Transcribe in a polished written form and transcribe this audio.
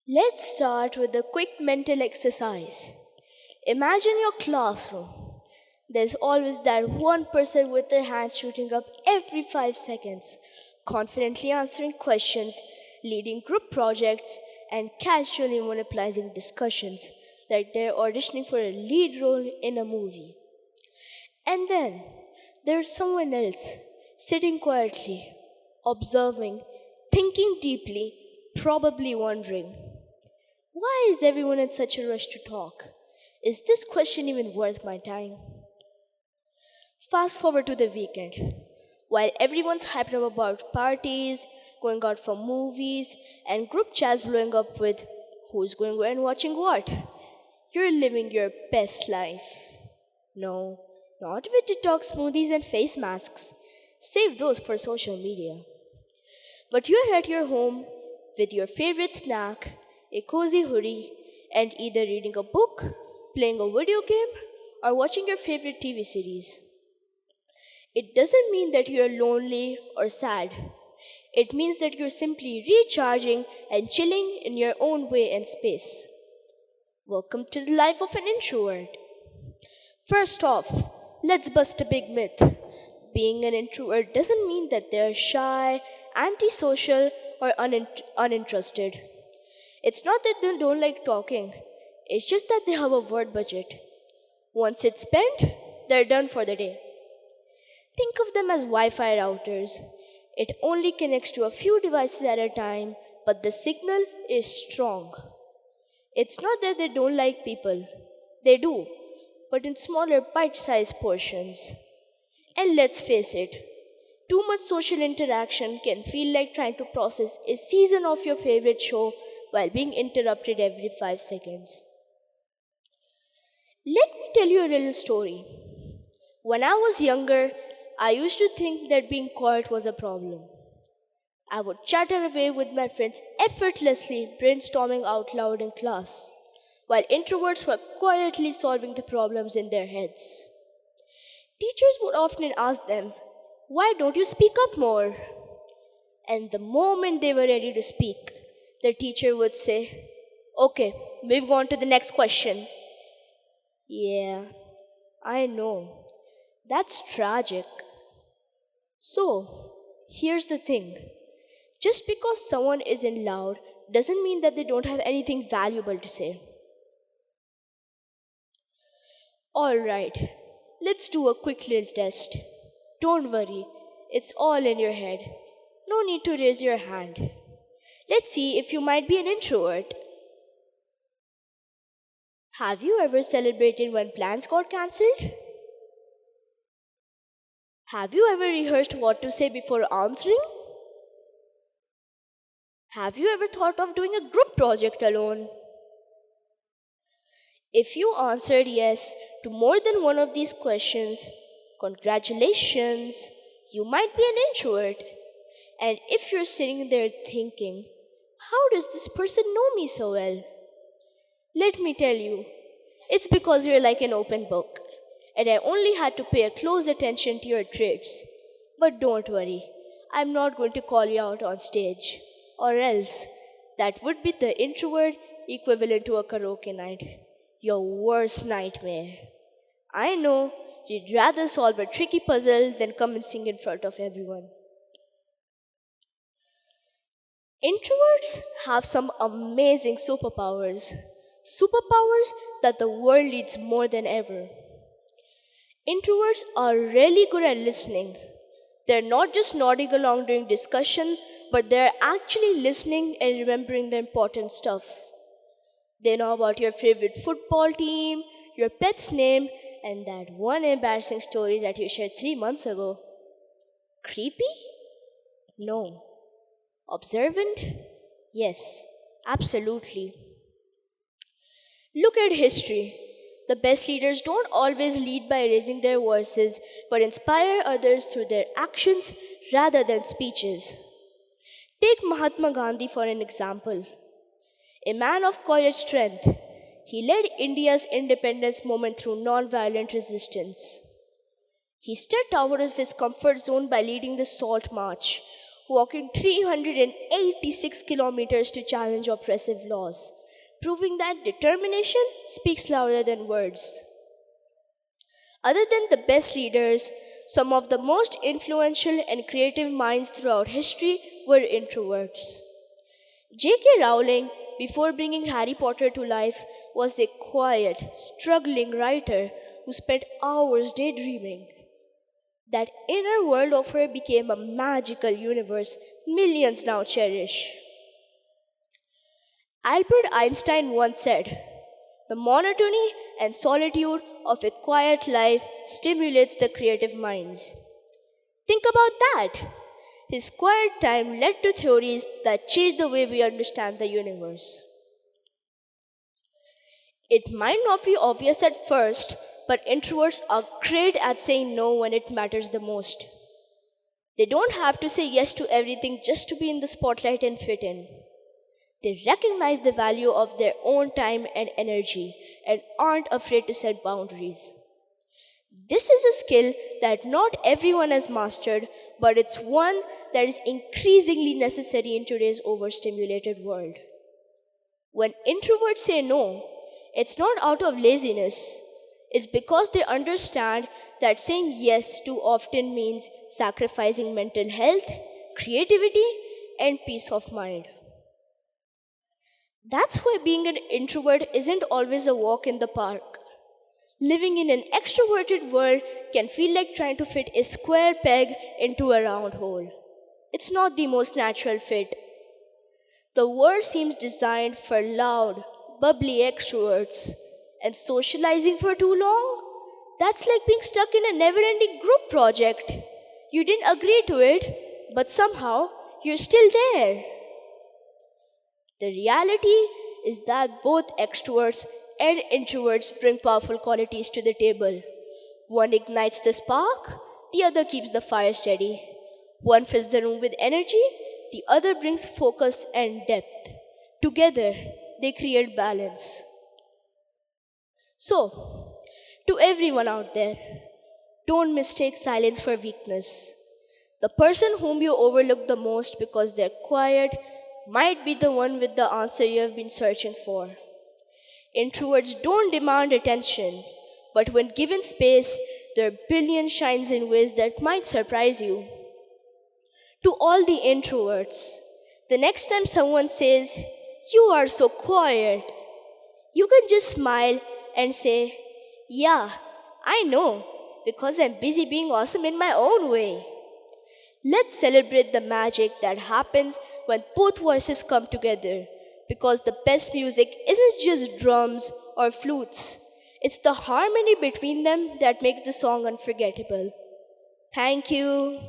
Let's start with a quick mental exercise. Imagine your classroom. There's always that one person with their hand shooting up every 5 seconds, confidently answering questions, leading group projects, and casually monopolizing discussions like they're auditioning for a lead role in a movie. And then there's someone else sitting quietly, observing, thinking deeply, probably wondering, why is everyone in such a rush to talk? Is this question even worth my time? Fast forward to the weekend. While everyone's hyped up about parties, going out for movies, and group chats blowing up with who's going where and watching what, you're living your best life. No, not with detox smoothies and face masks. Save those for social media. But you're at your home with your favorite snack, a cozy hoodie, and either reading a book, playing a video game, or watching your favorite TV series. It doesn't mean that you're lonely or sad. It means that you're simply recharging and chilling in your own way and space. Welcome to the life of an introvert. First off, let's bust a big myth. Being an introvert doesn't mean that they're shy, antisocial, or uninterested. It's not that they don't like talking, it's just that they have a word budget. Once it's spent, they're done for the day. Think of them as Wi Fi routers. It only connects to a few devices at a time, but the signal is strong. It's not that they don't like people, they do, but in smaller bite sized portions. And let's face it, too much social interaction can feel like trying to process a season of your favorite show while being interrupted every 5 seconds. Let me tell you a little story. When I was younger, I used to think that being quiet was a problem. I would chatter away with my friends effortlessly, brainstorming out loud in class, while introverts were quietly solving the problems in their heads. Teachers would often ask them, "Why don't you speak up more?" And the moment they were ready to speak, the teacher would say, "Okay, move on to the next question." Yeah, I know. That's tragic. So, here's the thing. Just because someone isn't loud doesn't mean that they don't have anything valuable to say. Alright, let's do a quick little test. Don't worry, it's all in your head. No need to raise your hand. Let's see if you might be an introvert. Have you ever celebrated when plans got cancelled? Have you ever rehearsed what to say before answering? Have you ever thought of doing a group project alone? If you answered yes to more than one of these questions, congratulations, you might be an introvert. And if you're sitting there thinking, how does this person know me so well? Let me tell you, it's because you're like an open book, and I only had to pay a close attention to your traits. But don't worry, I'm not going to call you out on stage, or else that would be the introvert equivalent to a karaoke night. Your worst nightmare. I know you'd rather solve a tricky puzzle than come and sing in front of everyone. Introverts have some amazing superpowers. Superpowers that the world needs more than ever. Introverts are really good at listening. They're not just nodding along during discussions, but they're actually listening and remembering the important stuff. They know about your favorite football team, your pet's name, and that one embarrassing story that you shared 3 months ago. Creepy? No. Observant? Yes, absolutely. Look at history. The best leaders don't always lead by raising their voices, but inspire others through their actions rather than speeches. Take Mahatma Gandhi for an example. A man of quiet strength, he led India's independence movement through non-violent resistance. He stepped out of his comfort zone by leading the Salt March, walking 386 kilometers to challenge oppressive laws, proving that determination speaks louder than words. Other than the best leaders, some of the most influential and creative minds throughout history were introverts. J.K. Rowling, before bringing Harry Potter to life, was a quiet, struggling writer who spent hours daydreaming. That inner world of her became a magical universe millions now cherish. Albert Einstein once said, "The monotony and solitude of a quiet life stimulates the creative minds." Think about that. His quiet time led to theories that changed the way we understand the universe. It might not be obvious at first, but introverts are great at saying no when it matters the most. They don't have to say yes to everything just to be in the spotlight and fit in. They recognize the value of their own time and energy and aren't afraid to set boundaries. This is a skill that not everyone has mastered, but it's one that is increasingly necessary in today's overstimulated world. When introverts say no, it's not out of laziness. It's because they understand that saying yes too often means sacrificing mental health, creativity, and peace of mind. That's why being an introvert isn't always a walk in the park. Living in an extroverted world can feel like trying to fit a square peg into a round hole. It's not the most natural fit. The world seems designed for loud, bubbly extroverts, and socializing for too long? That's like being stuck in a never ending group project. You didn't agree to it, but somehow you're still there. The reality is that both extroverts and introverts bring powerful qualities to the table. One ignites the spark, the other keeps the fire steady. One fills the room with energy, the other brings focus and depth. Together, they create balance. So, to everyone out there, don't mistake silence for weakness. The person whom you overlook the most because they're quiet might be the one with the answer you have been searching for. Introverts don't demand attention, but when given space, their brilliance shines in ways that might surprise you. To all the introverts, the next time someone says, "You are so quiet," you can just smile and say, "Yeah, I know, because I'm busy being awesome in my own way." Let's celebrate the magic that happens when both voices come together, because the best music isn't just drums or flutes. It's the harmony between them that makes the song unforgettable. Thank you.